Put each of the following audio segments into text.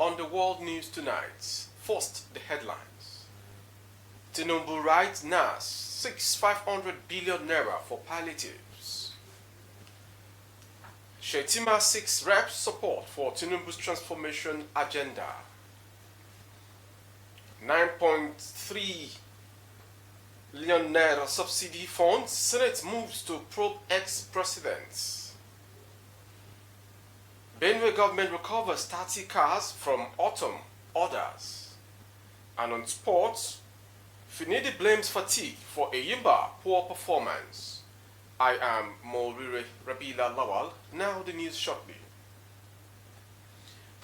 on the world news tonight. First, the headlines. Tinubu writes NAS seeks 500 billion naira for palliatives. Shettima seeks reps support for Tinubu's transformation agenda. 9.3 billion naira subsidy funds. Senate moves to probe ex-presidents. Benue government recovers 30 cars from Ortom orders. And on sports, Finidi blames fatigue for Eyimba poor performance. I am Morire Rabila Lawal. Now the news shortly.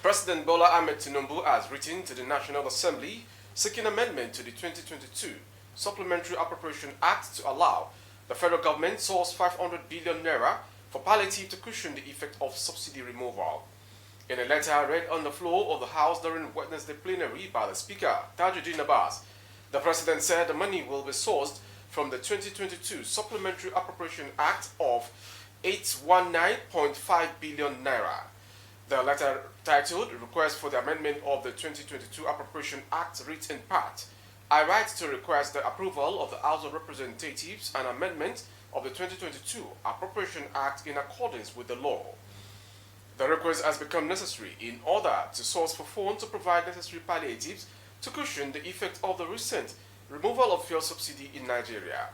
President Bola Ahmed Tinubu has written to the National Assembly seeking amendment to the 2022 Supplementary Appropriation Act to allow the federal government source 500 billion naira for palliative to cushion the effect of subsidy removal. In a letter read on the floor of the House during Wednesday plenary by the Speaker, Tajuddin Abbas, the President said the money will be sourced from the 2022 Supplementary Appropriation Act of 819.5 billion naira. The letter titled Request for the Amendment of the 2022 Appropriation Act reads in part, I write to request the approval of the House of Representatives and amendment of the 2022 Appropriation Act in accordance with the law. The request has become necessary in order to source for funds to provide necessary palliatives to cushion the effect of the recent removal of fuel subsidy in Nigeria.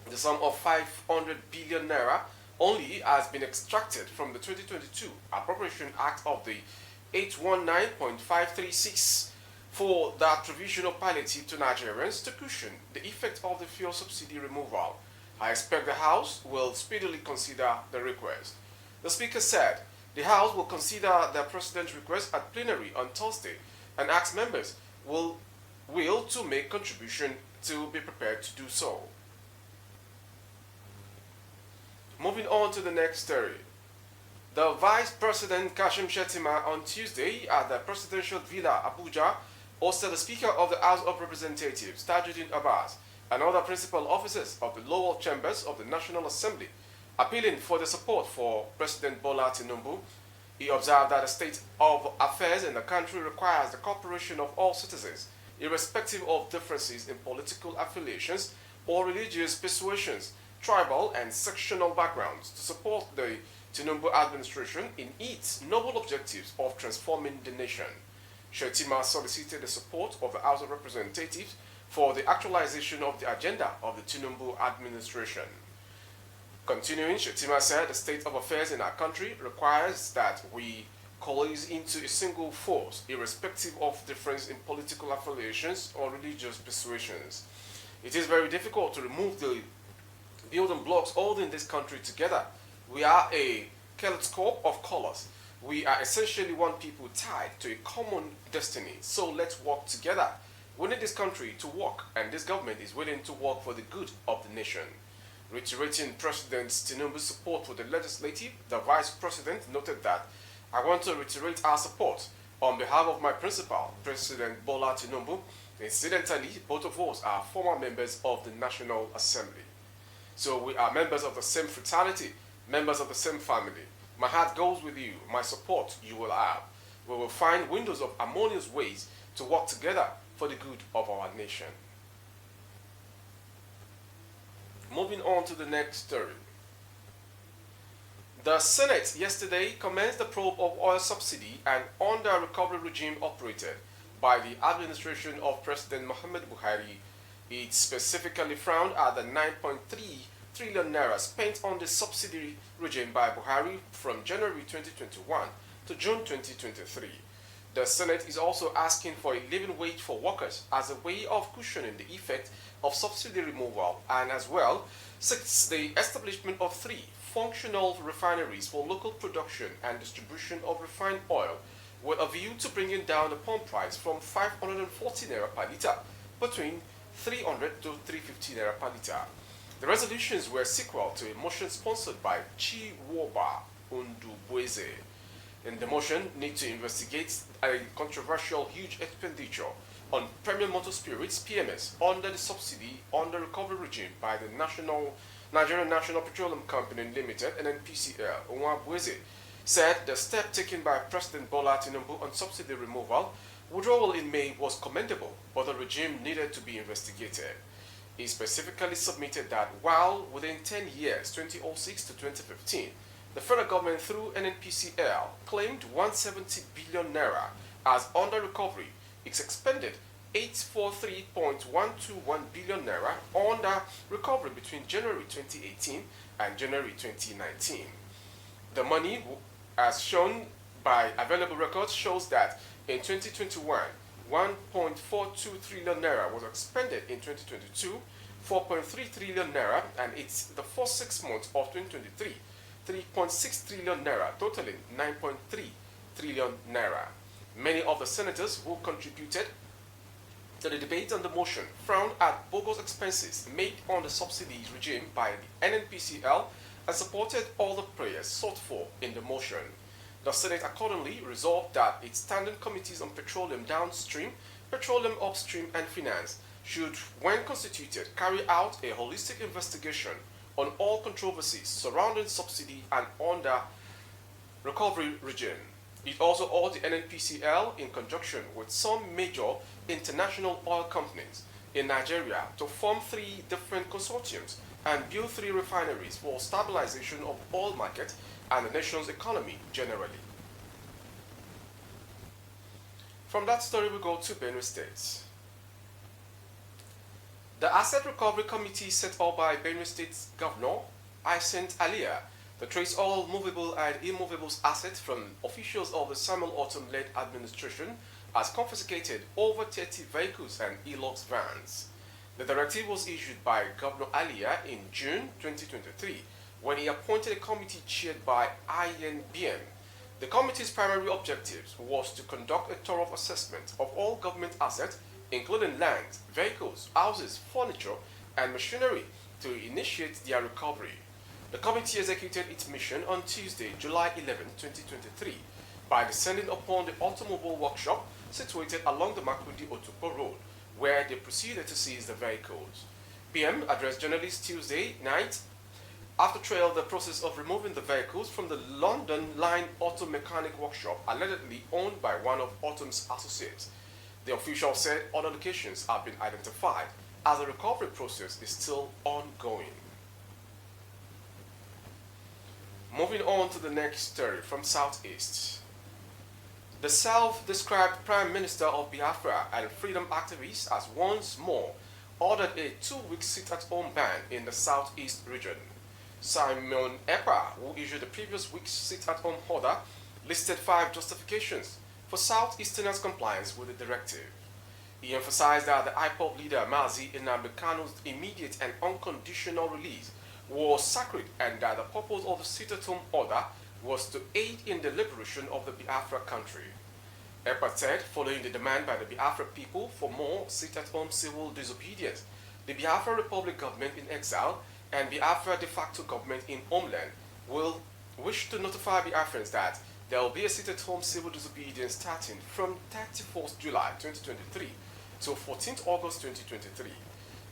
The sum of 500 billion naira only has been extracted from the 2022 Appropriation Act of the 819.536 for that provision of palliative to Nigerians to cushion the effect of the fuel subsidy removal. I expect the House will speedily consider the request. The Speaker said the House will consider the President's request at plenary on Thursday and ask members will to make contribution to be prepared to do so. Moving on to the next story. The Vice President Kashim Shettima on Tuesday at the Presidential Villa Abuja hosted the Speaker of the House of Representatives, Tajuddin Abbas, and other principal officers of the lower chambers of the National Assembly, appealing for the support for President Bola Tinubu. He observed that the state of affairs in the country requires the cooperation of all citizens, irrespective of differences in political affiliations or religious persuasions, tribal and sectional backgrounds, to support the Tinubu administration in its noble objectives of transforming the nation. Shettima solicited the support of the House of Representatives for the actualization of the agenda of the Tinubu administration. Continuing, Shettima said the state of affairs in our country requires that we coalesce into a single force, irrespective of difference in political affiliations or religious persuasions. It is very difficult to remove the building blocks holding this country together. We are a kaleidoscope of colors. We are essentially one people tied to a common destiny. So let's work together. We need this country to work, and this government is willing to work for the good of the nation. Reiterating President Tinubu's support for the legislative, the Vice President noted that I want to reiterate our support on behalf of my principal, President Bola Tinubu. Incidentally, both of us are former members of the National Assembly. So we are members of the same fraternity, members of the same family. My heart goes with you, my support you will have. We will find windows of harmonious ways to work together for the good of our nation. Moving on to the next story. The Senate yesterday commenced the probe of oil subsidy and under-recovery regime operated by the administration of President Muhammad Buhari. It specifically frowned at the 9.3 trillion naira spent on the subsidy regime by Buhari from January 2021 to June 2023. The Senate is also asking for a living wage for workers as a way of cushioning the effect of subsidy removal, and as well seeks the establishment of 3 functional refineries for local production and distribution of refined oil with a view to bringing down the pump price from 540 naira per litre between 300 to 350 naira per litre. The resolutions were sequel to a motion sponsored by Chiwoba Undubweze. In the motion, need to investigate a controversial huge expenditure on premium motor spirits (PMS) under the subsidy under recovery regime by the Nigerian National Petroleum Company Limited (NNPCL). Onwabweze said the step taken by President Bola Tinubu on subsidy removal withdrawal in May was commendable, but the regime needed to be investigated. He specifically submitted that while within 10 years, 2006 to 2015, the federal government through NNPCL claimed 170 billion naira as under recovery, it expended 843.121 billion naira under recovery between January 2018 and January 2019. The money, as shown by available records, shows that in 2021, 1.42 trillion naira was expended. In 2022, 4.3 trillion naira, and it's the first 6 months of 2023, 3.6 trillion naira, totaling 9.3 trillion naira. Many of the senators who contributed to the debate on the motion frowned at bogus expenses made on the subsidies regime by the NNPCL and supported all the prayers sought for in the motion. The Senate accordingly resolved that its standing committees on petroleum downstream, petroleum upstream, and finance should, when constituted, carry out a holistic investigation on all controversies surrounding subsidy and under recovery regime. It also urged the NNPCL, in conjunction with some major international oil companies in Nigeria, to form 3 different consortiums and build 3 refineries for stabilization of oil market and the nation's economy generally. From that story, we go to Benue State. The Asset Recovery Committee set up by Benue State Governor Hyacinth Alia to trace all movable and immovable assets from officials of the Samuel Ortom-led administration has confiscated over 30 vehicles and Hilux vans. The directive was issued by Governor Alia in June 2023 when he appointed a committee chaired by INBM. The committee's primary objectives was to conduct a thorough assessment of all government assets, including land, vehicles, houses, furniture, and machinery, to initiate their recovery. The committee executed its mission on Tuesday, July 11, 2023, by descending upon the automobile workshop situated along the Makurdi-Otukpo Road, where they proceeded to seize the vehicles. PM addressed journalists Tuesday night after trailed the process of removing the vehicles from the London Line Auto Mechanic Workshop allegedly owned by one of Ortom's associates. The official said other locations have been identified as the recovery process is still ongoing. Moving on to the next story from Southeast. The self-described Prime Minister of Biafra and freedom activist has once more ordered a 2-week sit-at-home ban in the Southeast region. Simon Ekpa, who issued the previous week's sit-at-home order, listed 5 justifications for Southeasterners' compliance with the directive. He emphasized that the IPOB leader Mazi Nnamdi Kanu's immediate and unconditional release was sacred and that the purpose of the sit-at-home order was to aid in the liberation of the Biafra country. Ekpa said, following the demand by the Biafra people for more sit-at-home civil disobedience, the Biafra Republic government in exile and Biafra de facto government in homeland will wish to notify Biafrans that there will be a sit-at-home civil disobedience starting from 31st July 2023 to 14th August 2023.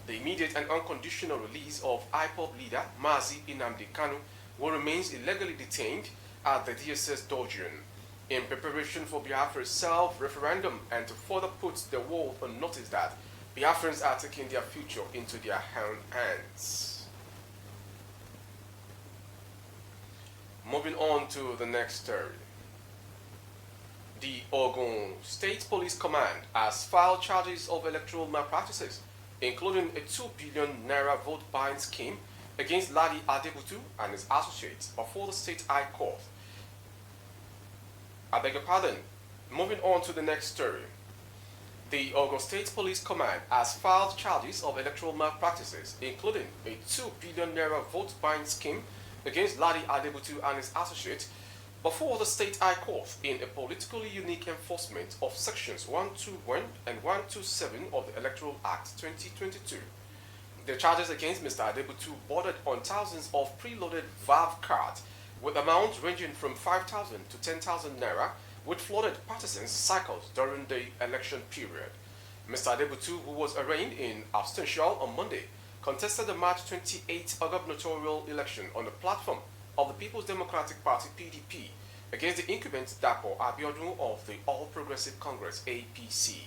The immediate and unconditional release of IPOB leader Mazi Nnamdi Kanu, who remains illegally detained at the DSS dungeon, in preparation for Biafra's self-referendum and to further put the world on notice that Biafrans are taking their future into their own hands. Moving on to the next story. The Ogun State Police Command has filed charges of electoral malpractices, including a 2 billion naira vote buying scheme against Ladi Adebutu and his associates before the State High Court. I beg your pardon. Moving on to the next story. The Ogun State Police Command has filed charges of electoral malpractices, including a 2 billion naira vote buying scheme against Ladi Adebutu and his associates before the State High Court in a politically unique enforcement of Sections 121 and 127 of the Electoral Act 2022. The charges against Mr. Adebutu bordered on thousands of preloaded VAV cards with amounts ranging from 5,000 to 10,000 naira, which flooded partisans' cycles during the election period. Mr. Adebutu, who was arraigned in absentia on Monday, contested the March 28 gubernatorial election on the platform of the People's Democratic Party (PDP), against the incumbent Dapo Abiodun of the All Progressive Congress (APC).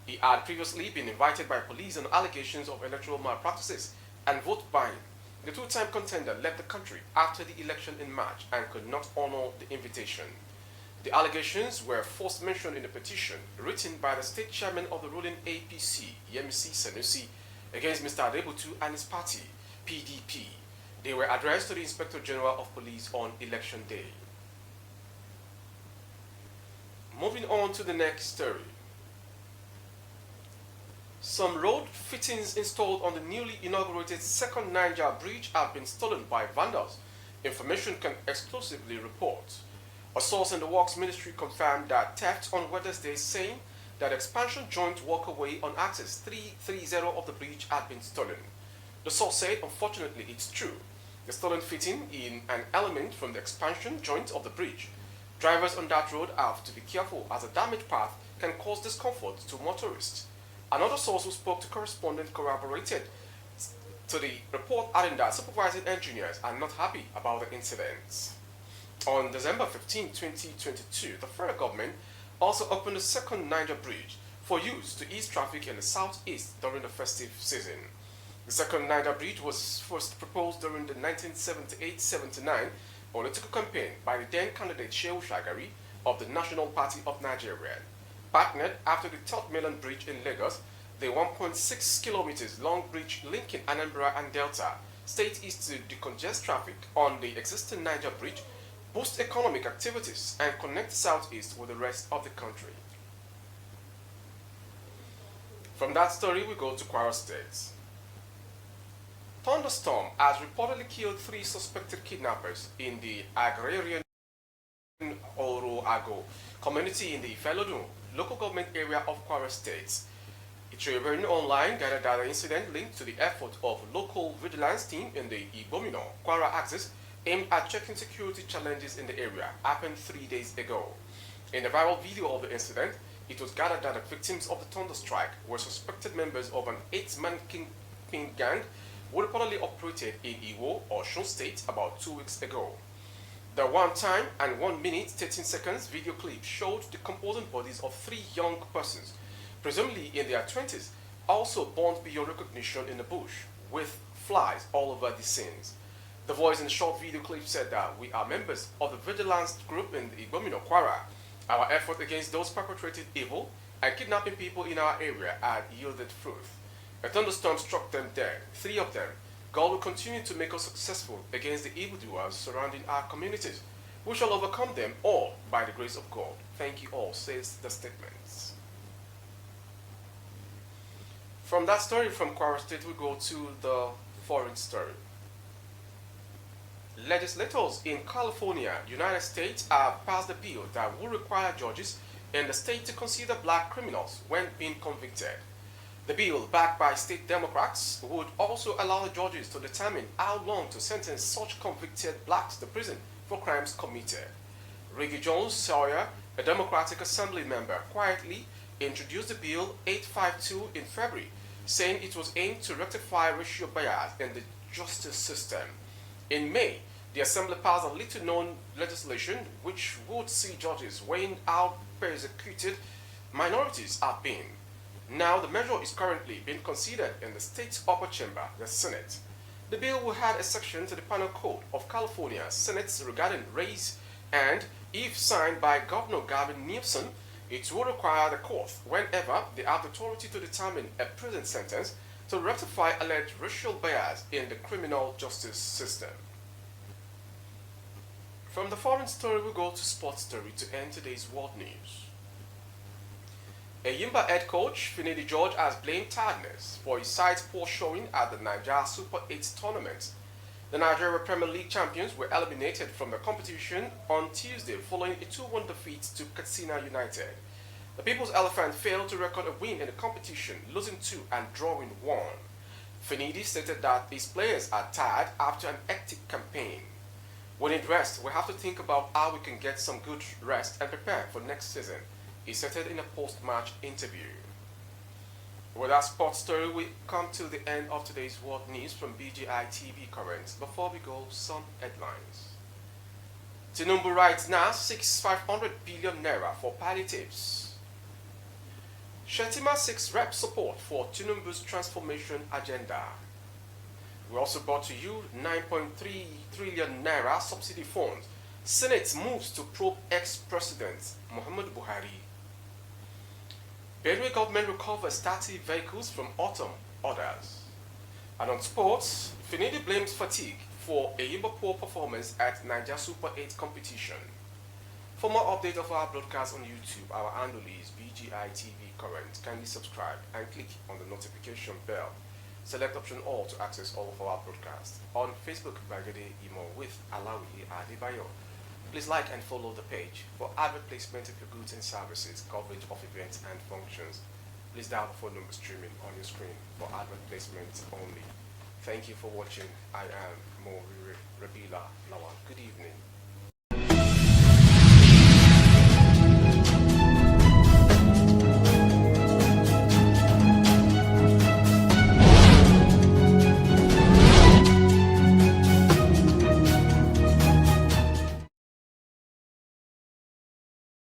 He had previously been invited by police on allegations of electoral malpractices and vote buying. The two-time contender left the country after the election in March and could not honor the invitation. The allegations were first mentioned in a petition written by the state chairman of the ruling APC, Yemisi Sanusi, against Mr. Adebutu and his party, PDP. They were addressed to the Inspector General of Police on election day. Moving on to the next story. Some road fittings installed on the newly inaugurated second Niger Bridge have been stolen by vandals. Information can exclusively report. A source in the Works Ministry confirmed that theft on Wednesday, saying that expansion joint walkway on access 330 of the bridge had been stolen. The source said, unfortunately, it's true. The stolen fitting in an element from the expansion joint of the bridge. Drivers on that road have to be careful as a damaged path can cause discomfort to motorists. Another source who spoke to correspondent corroborated to the report, adding that supervising engineers are not happy about the incidents. On December 15, 2022, the federal government also opened the second Niger Bridge for use to ease traffic in the southeast during the festive season. The second Niger Bridge was first proposed during the 1978-79 political campaign by the then candidate Shehu Shagari of the National Party of Nigeria. Partnered after the third mainland bridge in Lagos, the 1.6 kilometers long bridge linking Anambra and Delta State is to decongest traffic on the existing Niger Bridge, boost economic activities, and connect the southeast with the rest of the country. From that story, we go to Kwara State. Thunderstorm has reportedly killed 3 suspected kidnappers in the agrarian Oro-Ago community in the Ifelodun local government area of Kwara State. A Tribune Online gathered that the incident linked to the effort of local vigilance team in the Ibomino Kwara axis aimed at checking security challenges in the area happened 3 days ago. In a viral video of the incident, it was gathered that the victims of the Thunderstrike were suspected members of an 8-man kingpin gang who reportedly operated in Iwo or Osun State about 2 weeks ago. The 1 time and 1 minute 13 seconds video clip showed the composing bodies of 3 young persons, presumably in their 20s, also burnt beyond recognition in the bush, with flies all over the scenes. The voice in the short video clip said that we are members of the vigilance group in the Ibomino Kwara. Our effort against those perpetrating evil and kidnapping people in our area had yielded fruit. A thunderstorm struck them dead, 3 of them. God will continue to make us successful against the evildoers surrounding our communities. We shall overcome them all by the grace of God. Thank you all, says the statements. From that story from Kwara State, we go to the foreign story. Legislators in California, United States, have passed a bill that will require judges in the state to consider black criminals when being convicted. The bill, backed by state Democrats, would also allow the judges to determine how long to sentence such convicted blacks to prison for crimes committed. Ricky Jones Sawyer, a Democratic Assembly member, quietly introduced the bill 852 in February, saying it was aimed to rectify racial bias in the justice system. In May, the Assembly passed a little-known legislation which would see judges weighing how persecuted minorities are being. Now, the measure is currently being considered in the state's upper chamber, the Senate. The bill will add a section to the Penal Code of California Senate regarding race, and if signed by Governor Gavin Newsom, it will require the court, whenever they have the authority to determine a prison sentence, to rectify alleged racial bias in the criminal justice system. From the foreign story, we go to sports story to end today's world news. A Yimba head coach, Finidi George, has blamed tiredness for his side's poor showing at the Niger Super 8 tournament. The Nigeria Premier League champions were eliminated from the competition on Tuesday following a 2-1 defeat to Katsina United. The People's Elephant failed to record a win in the competition, losing 2 and drawing 1. Finidi stated that his players are tired after an hectic campaign. We need rest. We have to think about how we can get some good rest and prepare for next season, he stated in a post-match interview. With that sports story, we come to the end of today's world news from BGI TV Currents. Before we go, some headlines. Tinubu writes now 500 billion naira for palliatives. Shettima seeks rep support for Tinubu's transformation agenda. We also brought to you 9.3 trillion naira subsidy funds. Senate moves to probe ex-president Muhammad Buhari. Benue government recovers 30 vehicles from Ortom, others. And on sports, Finidi blames fatigue for a poor performance at Niger Super 8 competition. For more updates of our broadcast on YouTube, our handle is BGI TV Current. Kindly subscribe and click on the notification bell. Select option all to access all of our broadcasts. On Facebook, Bagade Imo with Alawi Adebayo. Please like and follow the page for advert placement of your goods and services, coverage of events and functions. Please dial the phone number streaming on your screen for advert placement only. Thank you for watching. I am Mo Rabila Lawal. Good evening.